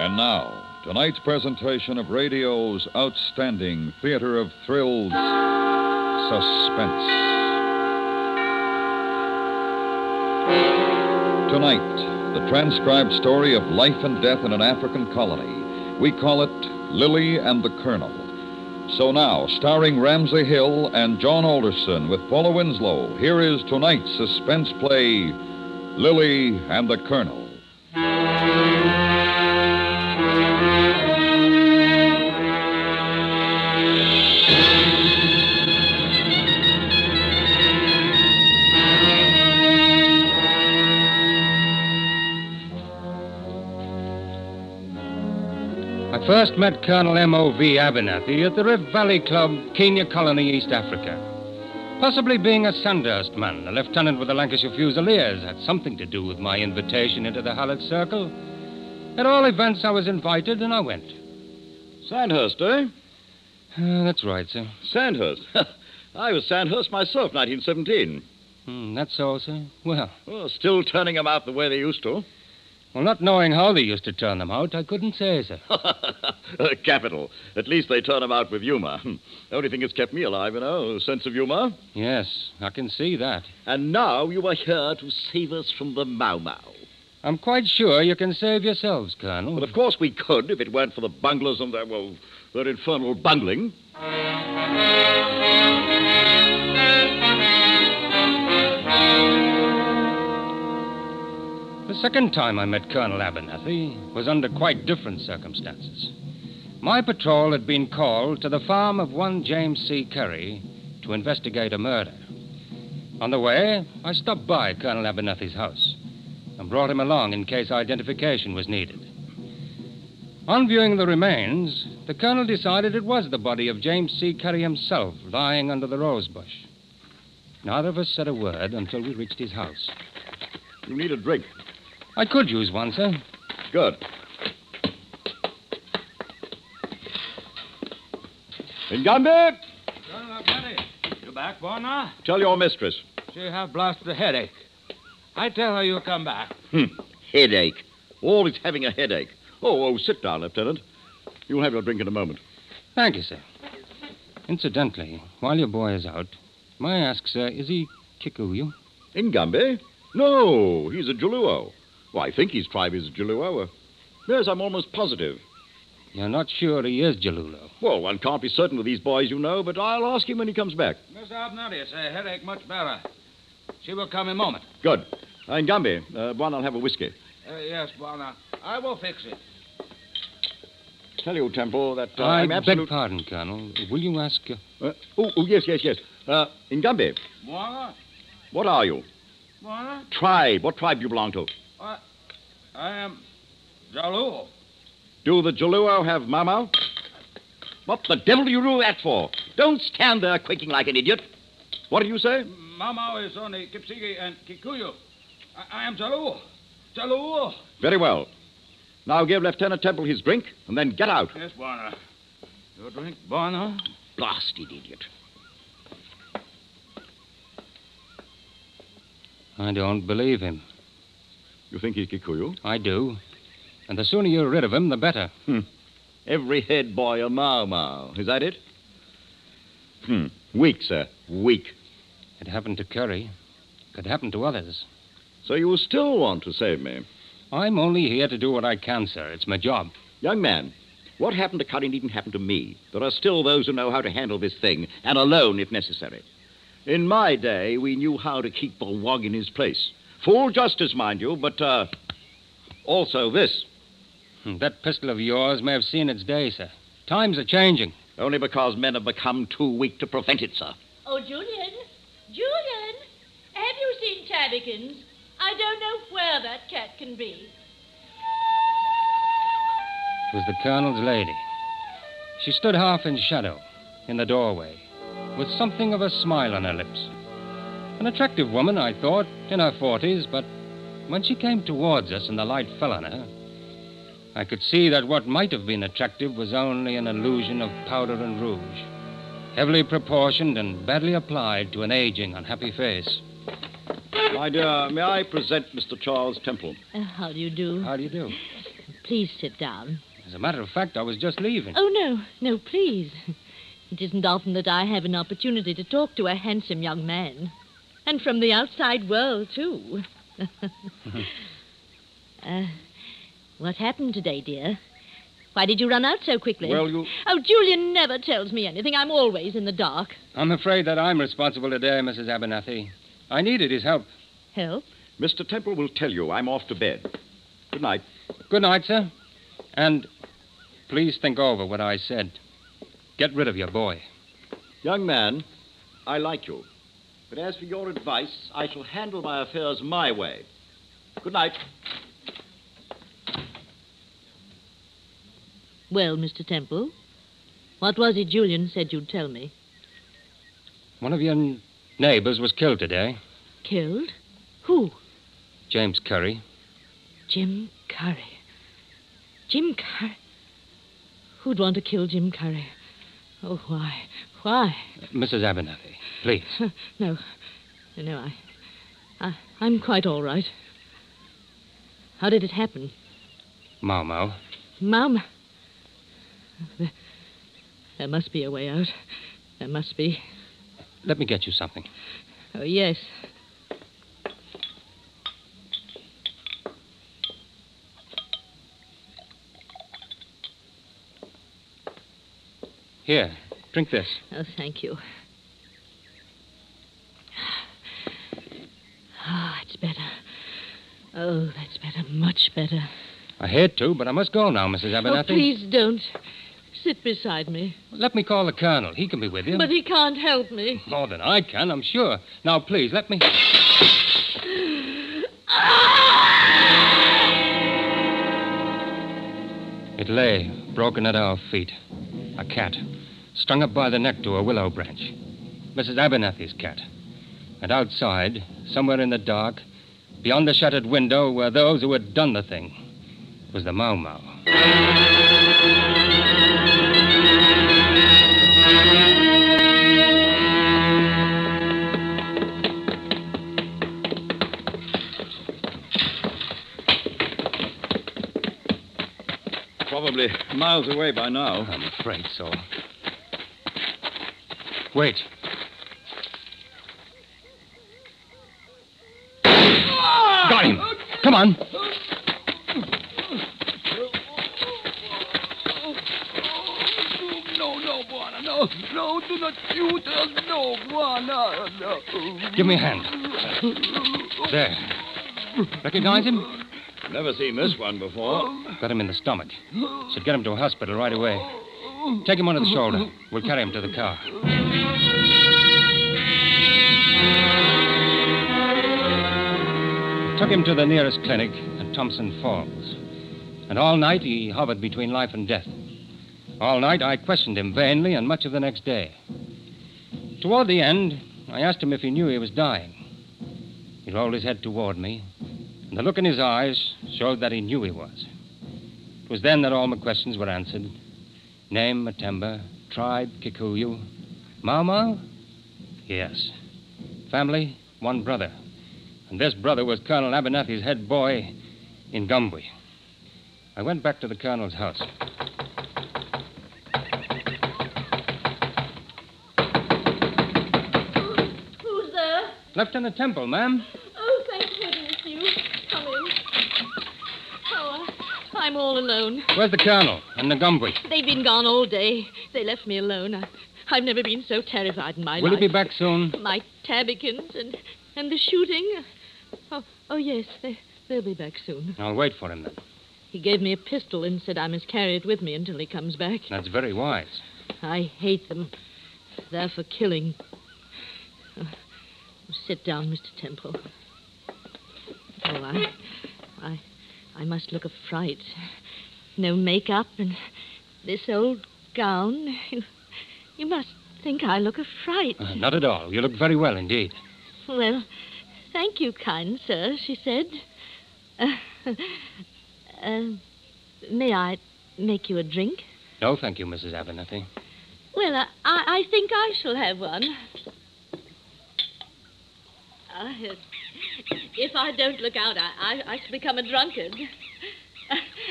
And now, tonight's presentation of radio's outstanding theater of thrills, Suspense. Tonight, the transcribed story of life and death in an African colony. We call it Lili and the Colonel. So now, starring Ramsey Hill and John Alderson with Paula Winslow, here is tonight's suspense play, Lili and the Colonel. I first met Colonel M.O.V. Abernathy at the Rift Valley Club, Kenya Colony, East Africa. Possibly being a Sandhurst man, a lieutenant with the Lancashire Fusiliers, had something to do with my invitation into the Hallett Circle. At all events, I was invited, and I went. Sandhurst, eh? That's right, sir. Sandhurst. I was Sandhurst myself, 1917. That's so, sir? Well, still turning them out the way they used to. Well, not knowing how they used to turn them out, I couldn't say, sir. Capital. At least they turn them out with humor. Only thing that's kept me alive, sense of humor. Yes, I can see that. And now you are here to save us from the Mau Mau. I'm quite sure you can save yourselves, Colonel. Well, of course we could, if it weren't for the bunglers and their infernal bungling. The second time I met Colonel Abernathy was under quite different circumstances. My patrol had been called to the farm of one James C. Curry to investigate a murder. On the way, I stopped by Colonel Abernathy's house and brought him along in case identification was needed. On viewing the remains, the colonel decided it was the body of James C. Curry himself lying under the rose bush. Neither of us said a word until we reached his house. You need a drink. I could use one, sir. Good. Ngambi! Colonel Abernathy, you back, Warner? Tell your mistress. She have blasted a headache. I tell her you come back. Headache. Always having a headache. Oh, sit down, Lieutenant. You'll have your drink in a moment. Thank you, sir. Incidentally, while your boy is out, may I ask, sir, is he Kikuyu? Ngambi? No, he's a Jaluo. Well, I think his tribe is Jaluo. Yes, I'm almost positive. You're not sure he is Jalulo? Well, one can't be certain with these boys, but I'll ask him when he comes back. Mr. Abernathy, say headache much better. She will come in a moment. Good. Ngambi, one, I'll have a whiskey. Yes, Warner. I will fix it. Tell you, Temple, that I I'm absolute... beg pardon, Colonel. Will you ask... yes. Ngambi. Warner? What are you? Warner? Tribe. What tribe do you belong to? I am Jaluo. Do the Jaluo have Mau? What the devil do you do that for? Don't stand there quaking like an idiot. What did you say? Mau is only Kipsigi and Kikuyu. I am Jaluo. Jaluo. Very well. Now give Lieutenant Temple his drink, and then get out. Yes, Warner. Your drink, Warner? Blasted idiot. I don't believe him. You think he's Kikuyu? I do. And the sooner you're rid of him, the better. Every head boy a Mau. Is that it? Weak, sir. Weak. It happened to Curry. Could happen to others. So you still want to save me? I'm only here to do what I can, sir. It's my job. Young man, what happened to Curry needn't happen to me. There are still those who know how to handle this thing, and alone if necessary. In my day, we knew how to keep the wog in his place. Full justice, mind you, but, also this. That pistol of yours may have seen its day, sir. Times are changing. Only because men have become too weak to prevent it, sir. Oh, Julian! Julian! Have you seen Tabbykins? I don't know where that cat can be. It was the Colonel's lady. She stood half in shadow, in the doorway, with something of a smile on her lips. An attractive woman, I thought, in her 40s, but when she came towards us and the light fell on her, I could see that what might have been attractive was only an illusion of powder and rouge, heavily proportioned and badly applied to an aging, unhappy face. My dear, may I present Mr. Charles Temple? How do you do? How do you do? please sit down. As a matter of fact, I was just leaving. Oh, no, please. It isn't often that I have an opportunity to talk to a handsome young man. And from the outside world, too. What happened today, dear? Why did you run out so quickly? Well, you... Oh, Julian never tells me anything. I'm always in the dark. I'm afraid that I'm responsible today, Mrs. Abernathy. I needed his help. Help? Mr. Temple will tell you I'm off to bed. Good night. Good night, sir. And please think over what I said. Get rid of your boy. Young man, I like you. But as for your advice, I shall handle my affairs my way. Good night. Well, Mr. Temple, what was it Julian said you'd tell me? One of your neighbors was killed today. Killed? Who? James Curry. Jim Curry. Jim Curry? Who'd want to kill Jim Curry? Oh, why? Why? Mrs. Abernathy, please. No, I'm quite all right. How did it happen? Mau. Mom? There must be a way out. There must be. Let me get you something. Oh, yes. Here, drink this. Oh, thank you. It's better. Oh, that's better. Much better. I hate to, but I must go now, Mrs. Abernathy. Oh, please don't. Sit beside me. Let me call the colonel. He can be with you. But he can't help me. More than I can, I'm sure. Now, please, let me... It lay, broken at our feet. A cat, strung up by the neck to a willow branch. Mrs. Abernathy's cat. And outside, somewhere in the dark, beyond the shuttered window, were those who had done the thing. It was the Mau. Probably miles away by now. I'm afraid so. Wait. Got him. Come on. No, Buana, no, do not shoot us. No, Buana, no. Give me a hand. There. Recognize him? Never seen this one before. Got him in the stomach. Should get him to a hospital right away. Take him under the shoulder. We'll carry him to the car. We took him to the nearest clinic at Thompson Falls. And all night he hovered between life and death. All night I questioned him vainly and much of the next day. Toward the end, I asked him if he knew he was dying. He rolled his head toward me, and the look in his eyes showed that he knew he was. It was then that all my questions were answered. Name, Matemba. Tribe, Kikuyu. Mau? Yes. Family, one brother. And this brother was Colonel Abernathy's head boy in Gumbwe. I went back to the colonel's house. Who's there? Lieutenant Temple, ma'am. Oh, thank goodness you. Come in. Oh, I'm all alone. Where's the colonel and the Gumbwe? They've been gone all day. They left me alone. I've never been so terrified in my life. Will he be back soon? My tabbickins and the shooting. Oh, yes, they'll be back soon. I'll wait for him then. He gave me a pistol and said I must carry it with me until he comes back. That's very wise. I hate them. They're for killing. Sit down, Mr. Temple. Oh, I must look a fright. No makeup and this old gown. You must think I look a fright. Not at all. You look very well indeed. Well, thank you, kind sir, she said. May I make you a drink? No, thank you, Mrs. Abernathy. Well, I think I shall have one. If I don't look out, I shall become a drunkard.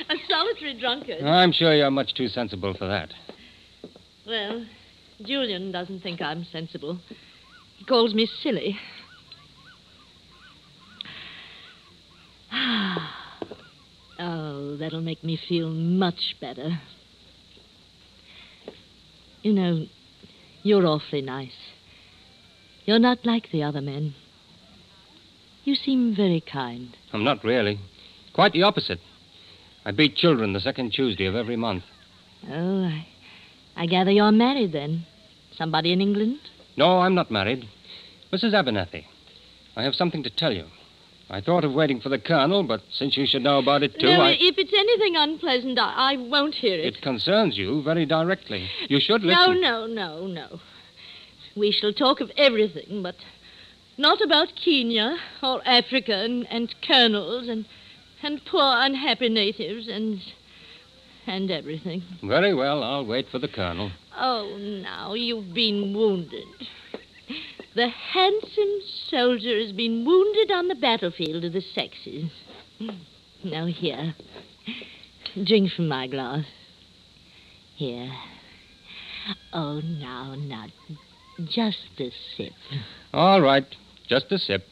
A solitary drunkard. I'm sure you're much too sensible for that. Well, Julian doesn't think I'm sensible. He calls me silly. Oh, that'll make me feel much better. You know, you're awfully nice. You're not like the other men. You seem very kind. I'm not really. Quite the opposite. I beat children the second Tuesday of every month. Oh, I gather you're married then. Somebody in England? No, I'm not married. Mrs. Abernathy, I have something to tell you. I thought of waiting for the Colonel, but since you should know about it, too, No, if it's anything unpleasant, I won't hear it. It concerns you very directly. You should listen. No. We shall talk of everything, but not about Kenya or Africa and colonels and poor unhappy natives and everything. Very well, I'll wait for the Colonel. Oh, now, you've been wounded. The handsome soldier has been wounded on the battlefield of the sexes. Now, here. Drink from my glass. Here. Oh, now, just a sip. All right, just a sip.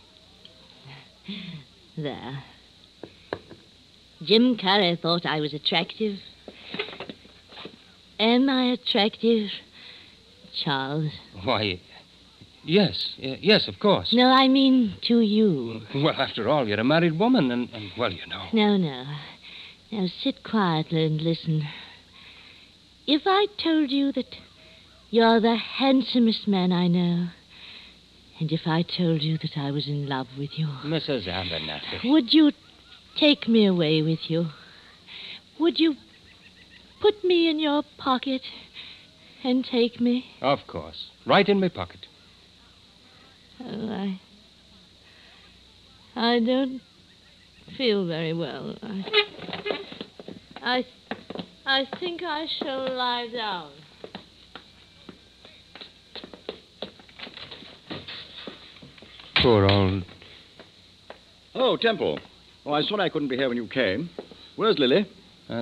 There. Jim Carrey thought I was attractive. Am I attractive, Charles? Why, yes, of course. No, I mean to you. Well, after all, you're a married woman, and well, you know. No. Now, sit quietly and listen. If I told you that you're the handsomest man I know, and if I told you that I was in love with you... Mrs. Abernathy. Would you take me away with you? Would you put me in your pocket and take me? Of course. Right in my pocket. Oh, I don't feel very well. I think I shall lie down. Poor old... Oh, Temple. Oh, I thought I couldn't be here when you came. Where's Lily?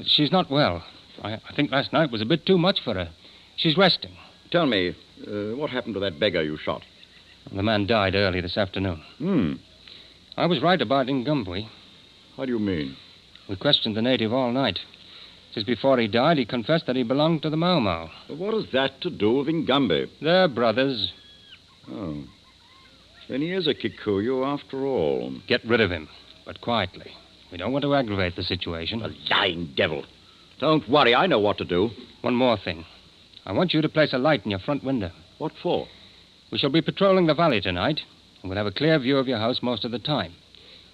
She's not well. I think last night was a bit too much for her. She's resting. Tell me, what happened to that beggar you shot? The man died early this afternoon. I was right about Ngambwe. What do you mean? We questioned the native all night. Just before he died, he confessed that he belonged to the Mau Mau. But what has that to do with Ngambwe? They're brothers. Oh. Then he is a Kikuyu after all. Get rid of him, but quietly. We don't want to aggravate the situation. A lying devil. Don't worry, I know what to do. One more thing. I want you to place a light in your front window. What for? We shall be patrolling the valley tonight, and we'll have a clear view of your house most of the time.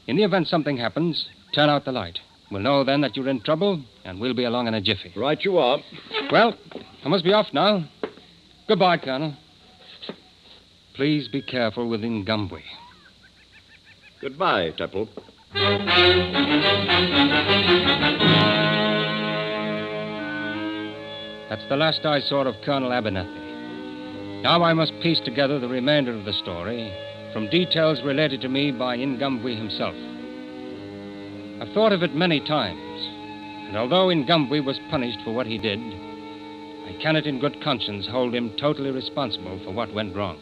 In the event something happens, turn out the light. We'll know then that you're in trouble, and we'll be along in a jiffy. Right you are. Well, I must be off now. Goodbye, Colonel. Please be careful with Ngambwe. Goodbye, Temple. That's the last I saw of Colonel Abernathy. Now I must piece together the remainder of the story from details related to me by Ngambwe himself. I've thought of it many times, and although Ngambwe was punished for what he did, I cannot in good conscience hold him totally responsible for what went wrong.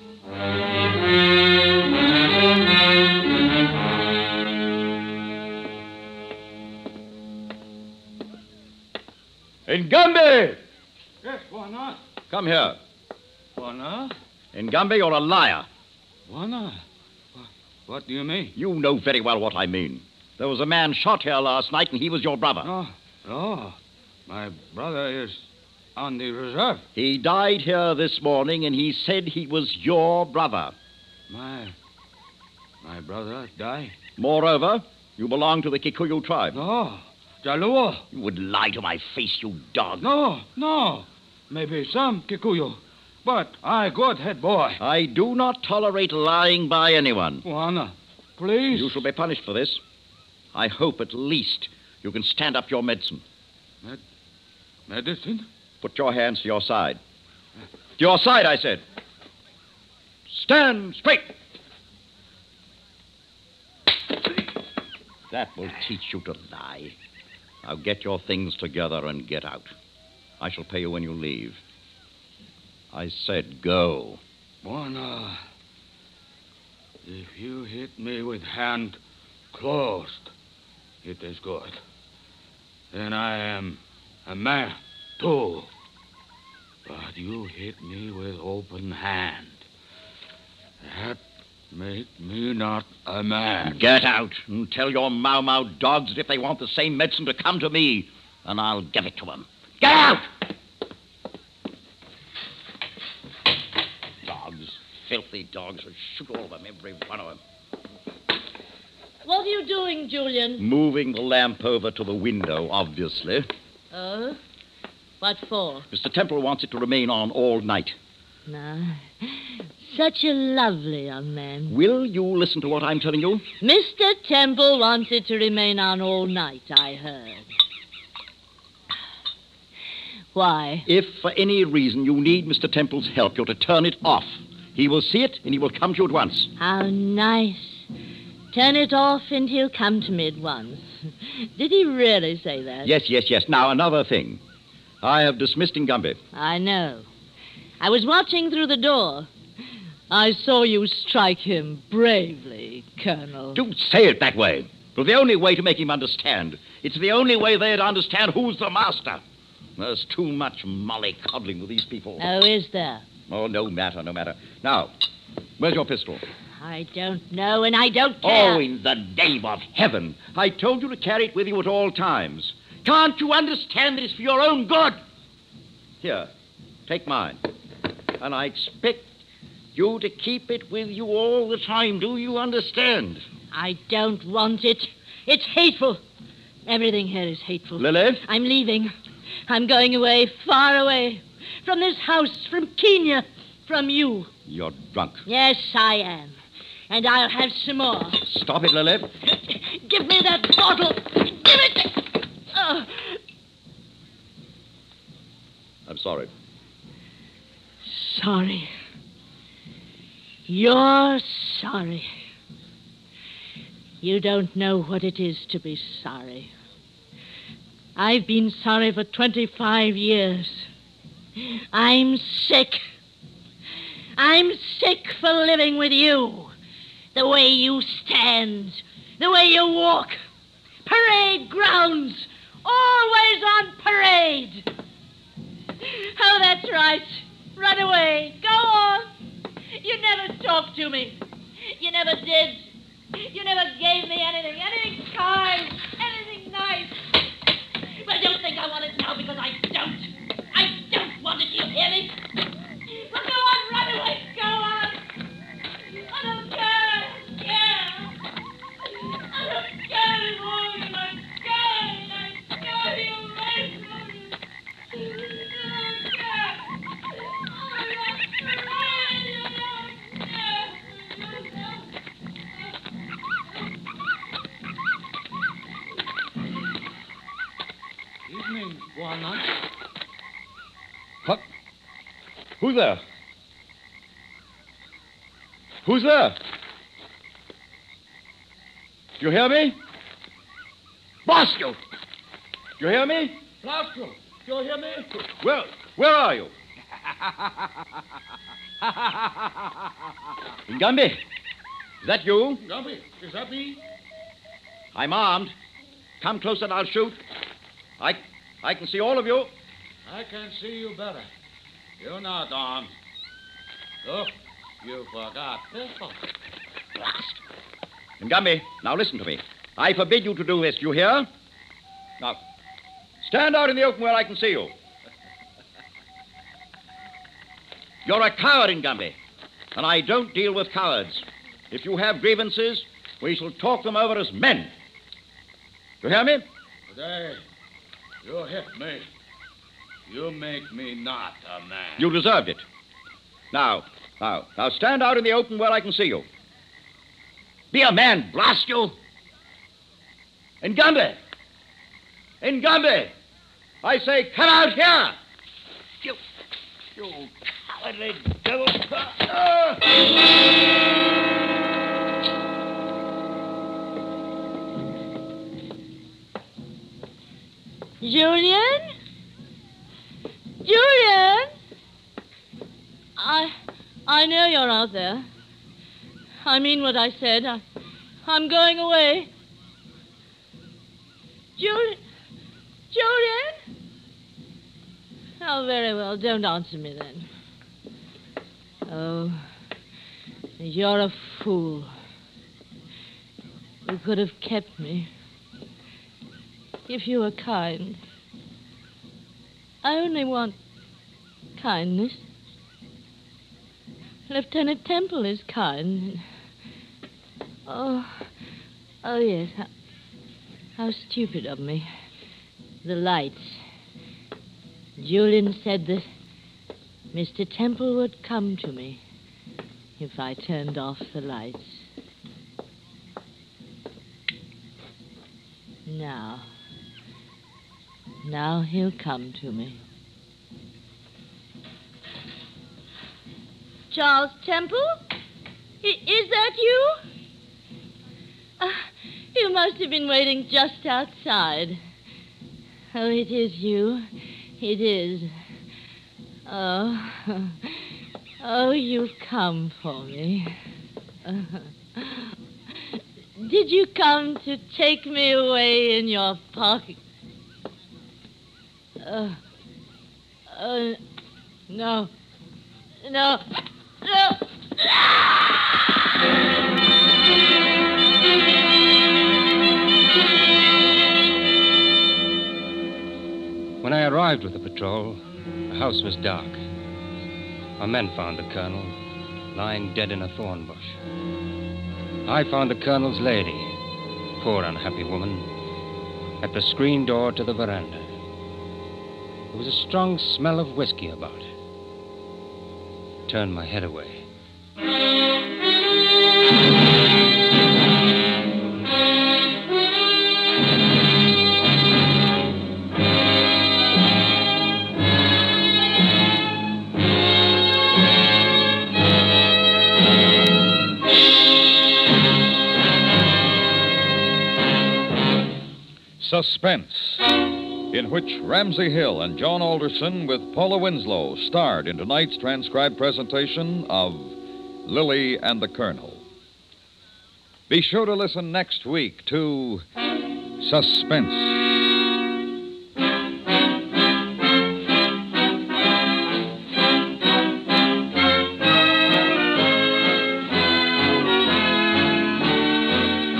Ngambwe! Yes, Wana. Come here. Wana? Ngambwe, you're a liar. Wana? What do you mean? You know very well what I mean. There was a man shot here last night, and he was your brother. Oh. My brother is on the reserve. He died here this morning, and he said he was your brother. My brother died? Moreover, you belong to the Kikuyu tribe. No. Jaluo. You would lie to my face, you dog. No. Maybe some Kikuyu. But I good head boy. I do not tolerate lying by anyone. Wana, please. You shall be punished for this. I hope at least you can stand up your medicine. Medicine? Put your hands to your side. To your side, I said. Stand straight. That will teach you to lie. Now get your things together and get out. I shall pay you when you leave. I said go. Buona. If you hit me with hand closed, it is good. Then I am a man, too. But you hit me with open hand. That make me not a man. Get out and tell your mau-mau dogs that if they want the same medicine to come to me, and I'll give it to them. Get out! Dogs, filthy dogs. I'll shoot all of them, every one of them. What are you doing, Julian? Moving the lamp over to the window, obviously. Oh? What for? Mr. Temple wants it to remain on all night. No. Such a lovely young man. Will you listen to what I'm telling you? Mr. Temple wants it to remain on all night, I heard. Why? If for any reason you need Mr. Temple's help, you're to turn it off. He will see it, and he will come to you at once. How nice. Turn it off and he'll come to me at once. Did he really say that? Yes. Now, another thing. I have dismissed Ngumbi. I know. I was watching through the door. I saw you strike him bravely, Colonel. Don't say it that way. It was the only way to make him understand. It's the only way they'd understand who's the master. There's too much mollycoddling with these people. Oh, is there? Oh, no matter. Now, where's your pistol? I don't know, and I don't care. Oh, in the name of heaven. I told you to carry it with you at all times. Can't you understand that it's for your own good? Here, take mine. And I expect you to keep it with you all the time. Do you understand? I don't want it. It's hateful. Everything here is hateful. Lili? I'm leaving. I'm going away, far away. From this house, from Kenya, from you. You're drunk. Yes, I am. And I'll have some more. Stop it, Lili. Give me that bottle. Give it. Oh. I'm sorry. Sorry. You're sorry. You don't know what it is to be sorry. I've been sorry for 25 years. I'm sick. I'm sick for living with you. The way you stand, the way you walk. Parade grounds, always on parade. Oh, that's right. Run away. Go on. You never talked to me. You never did. You never gave me anything kind, anything nice. But don't think I want it now because I don't. I don't want it, you hear me? Well, go on, run away. Go on. I don't care. Yeah. I don't care anymore. I'm scared. I'm scared you away from me. I don't care. I'm not Evening, Buona. What? Who's there? Who's there? You hear me? Bosco! You hear me? Blasco, do you hear me? Where are you? Ngumbi, is that you? Gumby, is that me? I'm armed. Come closer and I'll shoot. I can see all of you. I can see you better. You're not armed. Look, you forgot pistol. Blast. Ngumbi, now listen to me. I forbid you to do this, you hear? Now, stand out in the open where I can see you. You're a coward, Ngumbi, and I don't deal with cowards. If you have grievances, we shall talk them over as men. You hear me? Today, you hit me. You make me not a man. You deserved it. Now, stand out in the open where I can see you. Be a man, blast you. Ngumbi! I say, come out here! You cowardly devil. Julian? Julian? I know you're out there. I mean what I said. I'm going away. Julian? Oh, very well. Don't answer me then. Oh, you're a fool. You could have kept me. If you were kind. I only want kindness. Lieutenant Temple is kind. Oh, yes. How stupid of me. The lights. Julian said that Mr. Temple would come to me if I turned off the lights. Now he'll come to me. Charles Temple? Is that you? You must have been waiting just outside. Oh, it is you. It is. Oh, you've come for me. Did you come to take me away in your pocket? No. When I arrived with the patrol, the house was dark. Our men found the colonel lying dead in a thorn bush. I found the colonel's lady, poor unhappy woman, at the screen door to the veranda. There was a strong smell of whiskey about it. Turned my head away. Suspense, in which Ramsey Hill and John Alderson with Paula Winslow starred in tonight's transcribed presentation of Lili and the Colonel. Be sure to listen next week to Suspense.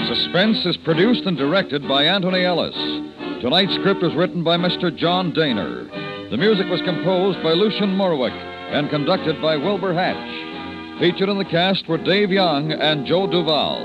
Suspense is produced and directed by Anthony Ellis. Tonight's script was written by Mr. John Daner. The music was composed by Lucian Morwick and conducted by Wilbur Hatch. Featured in the cast were Dave Young and Joe Duval.